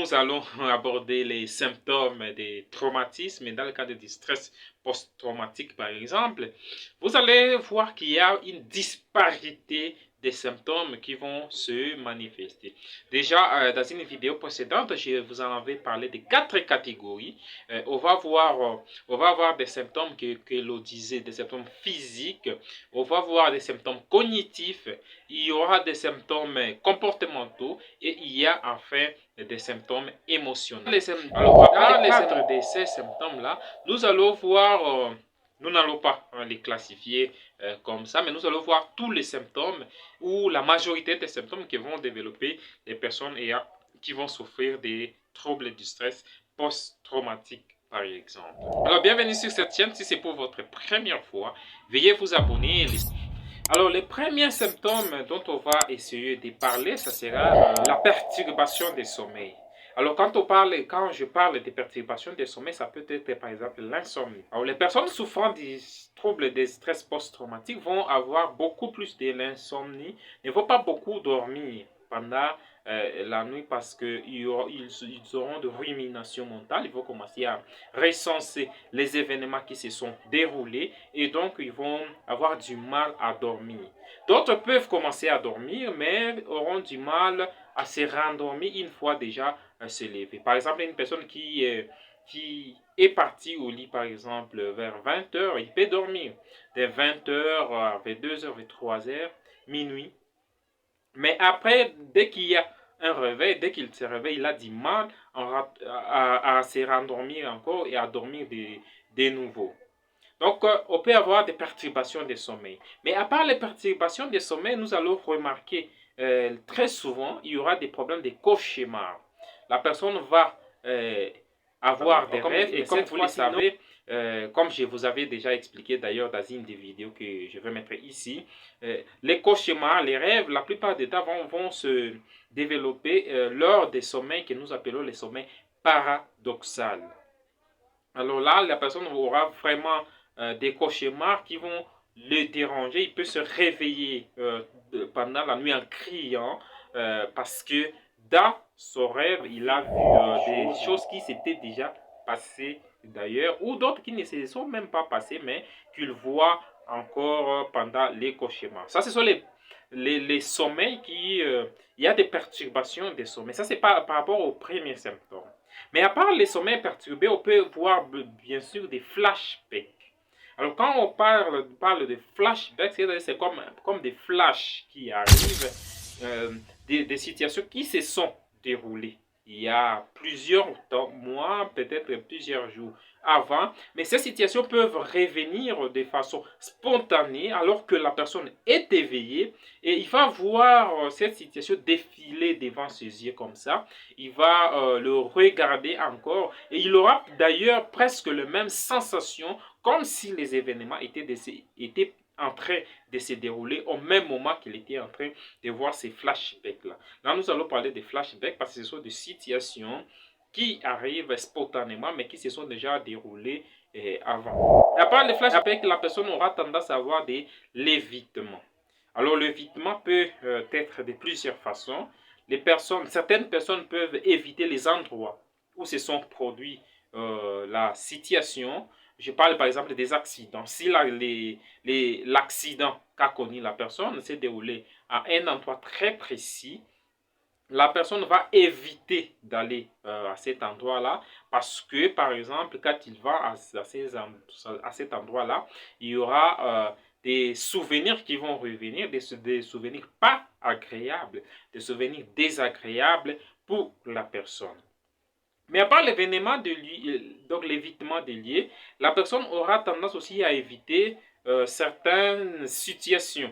nous allons aborder les symptômes des traumatismes dans le cadre du stress post-traumatique par exemple, vous allez voir qu'il y a une disparité des symptômes qui vont se manifester. Déjà, dans une vidéo précédente, je vous en avais parlé de 4 catégories. On va voir des symptômes que l'on disait, des symptômes physiques, on va voir des symptômes cognitifs, il y aura des symptômes comportementaux et il y a enfin des symptômes émotionnels. Alors, dans le cadre de ces symptômes-là, nous allons voir, nous n'allons pas les classifier comme ça, mais nous allons voir tous les symptômes ou la majorité des symptômes que vont développer les personnes qui vont souffrir des troubles du stress post-traumatique par exemple. Alors, bienvenue sur cette chaîne. Si c'est pour votre première fois, veuillez vous abonner. Alors, les premiers symptômes dont on va essayer de parler, ça sera la perturbation des sommeils. Alors, quand je parle de perturbation des sommeils, ça peut être par exemple l'insomnie. Alors, les personnes souffrant des troubles de stress post-traumatique vont avoir beaucoup plus de l'insomnie, ne vont pas beaucoup dormir pendant la nuit parce qu'ils auront de rumination mentale. Ils vont commencer à recenser les événements qui se sont déroulés et donc ils vont avoir du mal à dormir. D'autres peuvent commencer à dormir mais auront du mal à se rendormir une fois déjà se lever. Par exemple, une personne qui est partie au lit par exemple vers 20 heures, il peut dormir de 20 heures à 22 heures, 23 heures, minuit. Mais après, dès qu'il y a un réveil, dès qu'il se réveille, il a du mal à se rendormir encore et à dormir de nouveau. Donc, on peut avoir des perturbations des sommeils. Mais à part les perturbations des sommeils, nous allons remarquer très souvent, il y aura des problèmes de cauchemar. La personne va avoir des rêves et comme vous le savez, comme je vous avais déjà expliqué d'ailleurs dans une des vidéos que je vais mettre ici, les cauchemars, les rêves, la plupart des temps vont se développer lors des sommeils que nous appelons les sommeils paradoxaux. Alors là, la personne aura vraiment des cauchemars qui vont le déranger. Il peut se réveiller pendant la nuit en criant parce que dans son rêve, il a vu des choses qui s'étaient déjà passées d'ailleurs ou d'autres qui ne se sont même pas passées mais qu'il voit encore pendant les cauchemars. Ça, ce sont les sommeils il y a des perturbations des sommeils. Ça, c'est par rapport aux premiers symptômes. Mais à part les sommeils perturbés, on peut voir bien sûr des flashbacks. Alors quand on parle de flashbacks, c'est comme des flashs qui arrivent, des situations qui se sont déroulées il y a plusieurs mois, peut-être plusieurs jours avant, mais ces situations peuvent revenir de façon spontanée alors que la personne est éveillée et il va voir cette situation défiler devant ses yeux comme ça. Il va le regarder encore et il aura d'ailleurs presque la même sensation comme si les événements étaient en train de se dérouler au même moment qu'il était en train de voir ces flashbacks-là. Là, nous allons parler des flashbacks parce que ce sont des situations qui arrivent spontanément mais qui se sont déjà déroulées avant. À part les flashbacks, la personne aura tendance à avoir de l'évitement. Alors, l'évitement peut être de plusieurs façons. Certaines personnes peuvent éviter les endroits où se sont produits la situation. Je parle par exemple des accidents. Si l'accident qu'a connu la personne s'est déroulé à un endroit très précis, la personne va éviter d'aller à cet endroit-là parce que, par exemple, quand il va à cet endroit-là, il y aura des souvenirs qui vont revenir, des souvenirs pas agréables, des souvenirs désagréables pour la personne. Mais à part l'événement donc l'évitement des liés, la personne aura tendance aussi à éviter certaines situations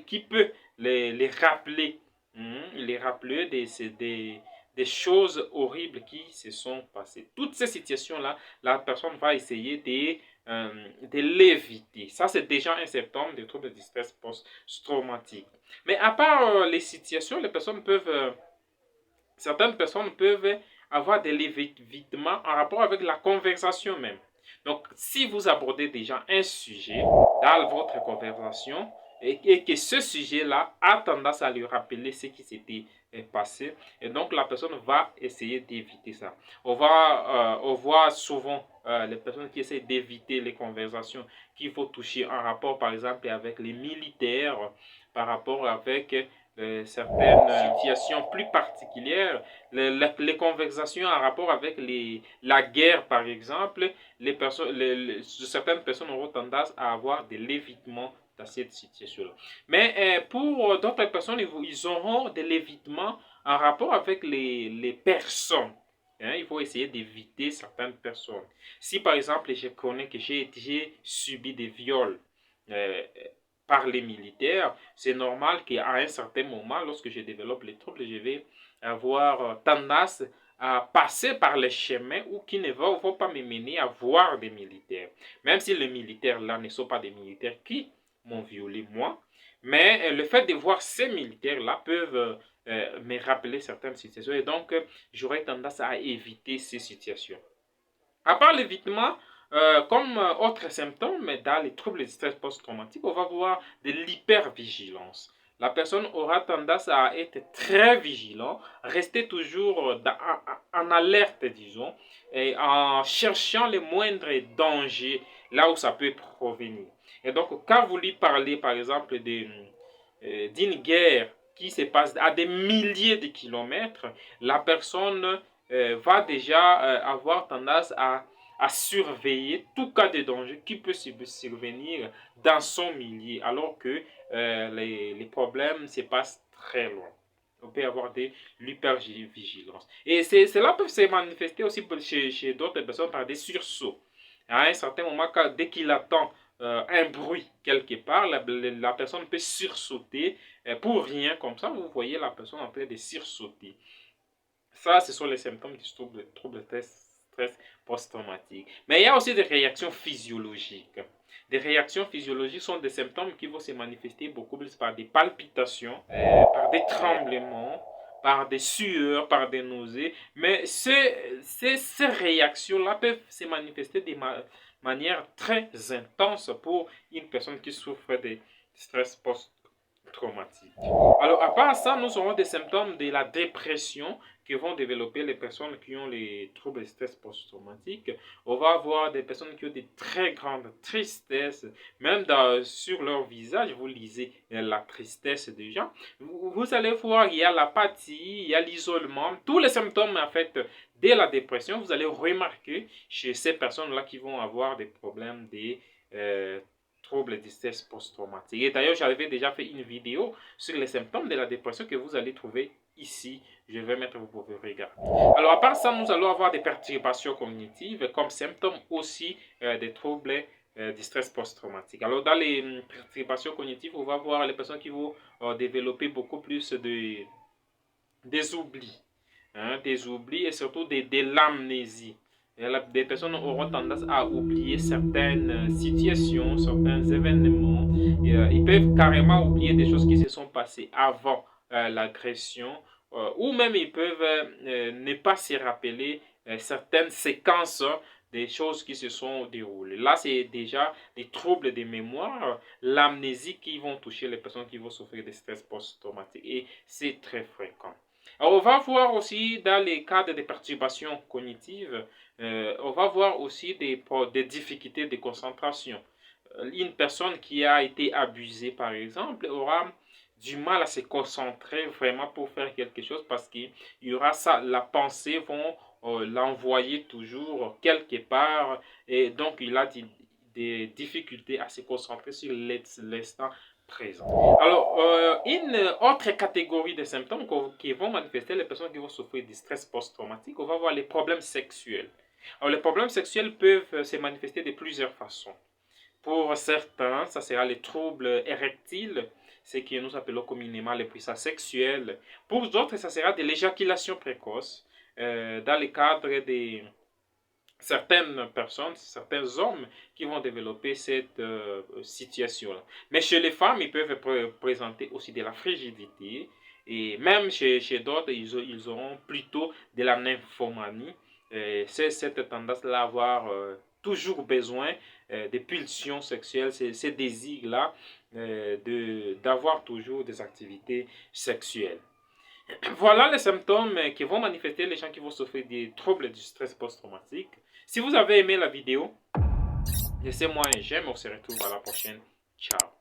qui peuvent les rappeler, les rappeler des choses horribles qui se sont passées. Toutes ces situations-là, la personne va essayer de l'éviter. Ça, c'est déjà un symptôme de troubles de stress post-traumatique. Mais à part les situations, certaines personnes peuvent avoir de l'évitement en rapport avec la conversation même. Donc, si vous abordez déjà un sujet dans votre conversation et que ce sujet-là a tendance à lui rappeler ce qui s'était est passé. Et donc, la personne va essayer d'éviter ça. On voit souvent les personnes qui essaient d'éviter les conversations qu'il faut toucher en rapport, par exemple, avec les militaires, par rapport avec certaines situations plus particulières, les conversations en rapport avec la guerre, par exemple, certaines personnes auront tendance à avoir de l'évitement dans cette situation-là. Mais pour d'autres personnes, ils auront de l'évitement en rapport avec les personnes. Hein, il faut essayer d'éviter certaines personnes. Si par exemple, je connais que j'ai subi des viols euh, par les militaires, c'est normal qu'à un certain moment, lorsque je développe les troubles, je vais avoir tendance à passer par les chemins ou qui ne vont pas me mener à voir des militaires. Même si les militaires là ne sont pas des militaires qui m'ont violé moi, mais le fait de voir ces militaires-là peuvent me rappeler certaines situations et donc j'aurais tendance à éviter ces situations. À part l'évitement, comme autre symptôme dans les troubles du stress post-traumatique, on va voir de l'hypervigilance. La personne aura tendance à être très vigilant, rester toujours en alerte, disons, et en cherchant les moindres dangers là où ça peut provenir. Et donc, quand vous lui parlez, par exemple, d'une guerre qui se passe à des milliers de kilomètres, la personne va déjà avoir tendance à surveiller tout cas de danger qui peut survenir dans son milieu, alors que les problèmes se passent très loin. On peut avoir de l'hypervigilance. Et cela peut se manifester aussi chez d'autres personnes par des sursauts. À un certain moment, dès qu'il attend un bruit quelque part, la personne peut sursauter pour rien comme ça. Vous voyez la personne en train de sursauter. Ça, ce sont les symptômes du trouble stress post-traumatique. Mais il y a aussi des réactions physiologiques. Des réactions physiologiques sont des symptômes qui vont se manifester beaucoup plus par des palpitations, par des tremblements, par des sueurs, par des nausées. Mais ces réactions-là peuvent se manifester de manière très intense pour une personne qui souffre de stress post-traumatique. Alors, à part ça, nous aurons des symptômes de la dépression que vont développer les personnes qui ont les troubles de stress post-traumatique. On va avoir des personnes qui ont des très grandes tristesses, même sur leur visage, vous lisez la tristesse déjà. Vous allez voir, il y a l'apathie, il y a l'isolement, tous les symptômes en fait de la dépression, vous allez remarquer chez ces personnes-là qui vont avoir des problèmes de troubles de stress post-traumatique. Et d'ailleurs, j'avais déjà fait une vidéo sur les symptômes de la dépression que vous allez trouver ici. Je vais mettre, vous pouvez regarder. Alors, à part ça, nous allons avoir des perturbations cognitives comme symptômes aussi des troubles du stress post-traumatique. Alors, dans les perturbations cognitives, on va voir les personnes qui vont développer beaucoup plus des oublis. Hein, des oublis et surtout de l'amnésie. Des personnes auront tendance à oublier certaines situations, certains événements. Ils peuvent carrément oublier des choses qui se sont passées avant l'agression, ou même ils peuvent ne pas se rappeler certaines séquences des choses qui se sont déroulées. Là, c'est déjà des troubles de mémoire, l'amnésie qui vont toucher les personnes qui vont souffrir de stress post-traumatique. Et c'est très fréquent. Alors, on va voir aussi dans les cas de perturbations cognitives, on va voir aussi des difficultés de concentration. Une personne qui a été abusée, par exemple, aura du mal à se concentrer vraiment pour faire quelque chose parce qu'il y aura ça, la pensée vont l'envoyer toujours quelque part et donc il a des difficultés à se concentrer sur l'instant présent. Alors, une autre catégorie de symptômes qui vont manifester les personnes qui vont souffrir du stress post-traumatique, on va voir les problèmes sexuels. Alors, les problèmes sexuels peuvent se manifester de plusieurs façons. Pour certains, ça sera les troubles érectiles, ce que nous appelons communément les puissances sexuelles. Pour d'autres, ça sera de l'éjaculation précoce dans le cadre des certaines personnes, certains hommes qui vont développer cette situation-là. Mais chez les femmes, ils peuvent présenter aussi de la frigidité. Et même chez d'autres, ils auront plutôt de la nymphomanie. C'est cette tendance-là à avoir toujours besoin des pulsions sexuelles, ces désirs-là d'avoir toujours des activités sexuelles. Voilà les symptômes qui vont manifester les gens qui vont souffrir des troubles du stress post-traumatique. Si vous avez aimé la vidéo, laissez-moi un j'aime. On se retrouve à la prochaine. Ciao.